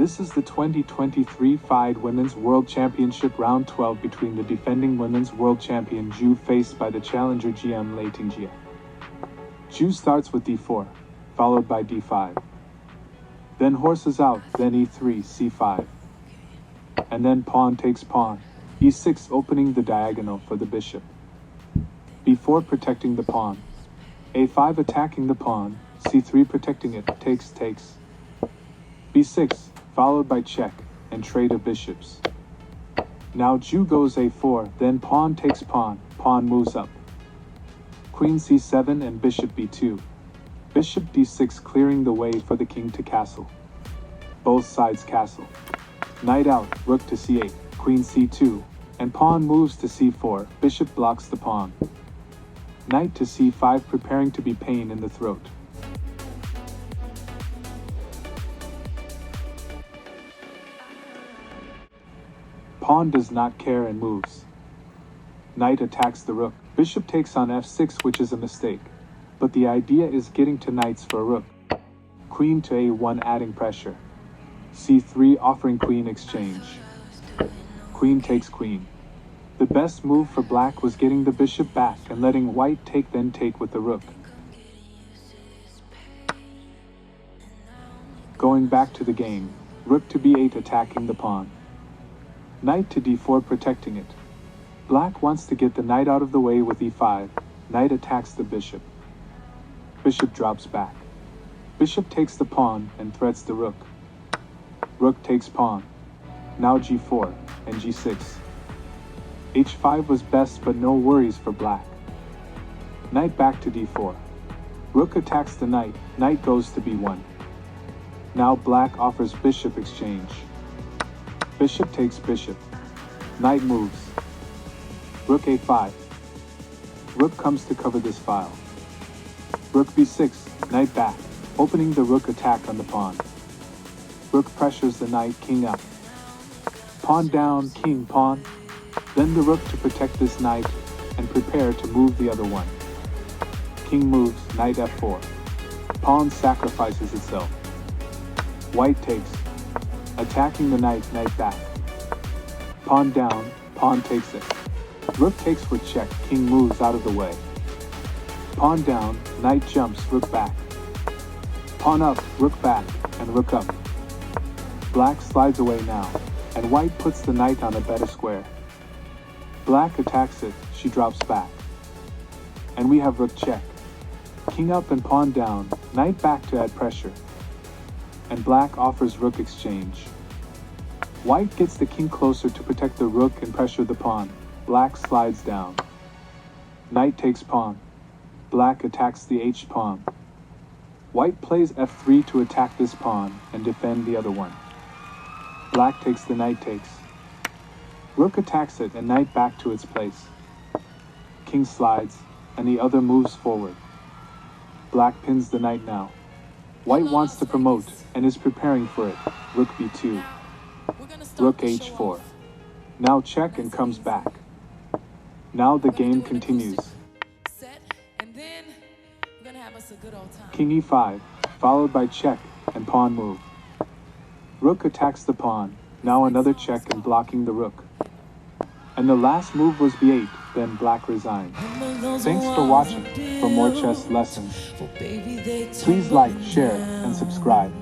This is the 2023 FIDE Women's World Championship Round 12 between the defending Women's World Champion Zhu faced by the challenger GM Lei Tingjie. Zhu starts with d4, followed by d5. Then horses out, then e3, c5. And then pawn takes pawn, e6 opening the diagonal for the bishop. b4 protecting the pawn. a5 attacking the pawn, c3 protecting it, takes. b6, followed by check, and trade of bishops. Now Zhu goes a4, then pawn takes pawn moves up. Queen c7 and bishop b2. Bishop d6 clearing the way for the king to castle. Both sides castle. Knight out, rook to c8, queen c2, and pawn moves to c4, bishop blocks the pawn. Knight to c5 preparing to be pain in the throat. Pawn does not care and moves. Knight attacks the rook. Bishop takes on f6, which is a mistake, but the idea is getting to knights for a rook. Queen to a1 adding pressure. c3 offering queen exchange. Queen takes queen. The best move for black was getting the bishop back and letting white then take with the rook. Going back to the game, rook to b8 attacking the pawn. Knight to d4 protecting it. Black wants to get the knight out of the way with e5. Knight attacks the bishop. Bishop drops back. Bishop takes the pawn and threats the rook. Rook takes pawn. Now g4 and g6. h5 was best, but no worries for black. Knight back to d4. Rook attacks the knight. Knight goes to b1. Now black offers bishop exchange. Bishop takes bishop. Knight moves. Rook a5. Rook comes to cover this file. Rook b6, knight back, opening the rook attack on the pawn. Rook pressures the knight, king up. Pawn down, king, pawn. Then the rook to protect this knight and prepare to move the other one. King moves, knight f4. Pawn sacrifices itself. White takes. Attacking the knight back. Pawn down, pawn takes it. Rook takes with check, king moves out of the way. Pawn down, knight jumps, rook back. Pawn up, rook back, and rook up. Black slides away now, and white puts the knight on a better square. Black attacks it, she drops back. And we have rook check. King up and pawn down, knight back to add pressure. And black offers rook exchange. White gets the king closer to protect the rook and pressure the pawn. Black slides down. Knight takes pawn. Black attacks the h-pawn. White plays f3 to attack this pawn and defend the other one. Black takes the knight takes. Rook attacks it and knight back to its place. King slides, and the other moves forward. Black pins the knight now. White wants to promote and is preparing for it. Rook b2. Rook h4. Now check and comes back. Now the game continues. King e5, followed by check and pawn move. Rook attacks the pawn. Now another check and blocking the rook. And the last move was b8, then black resigned. Thanks for watching. For more chess lessons, please like, share, and subscribe.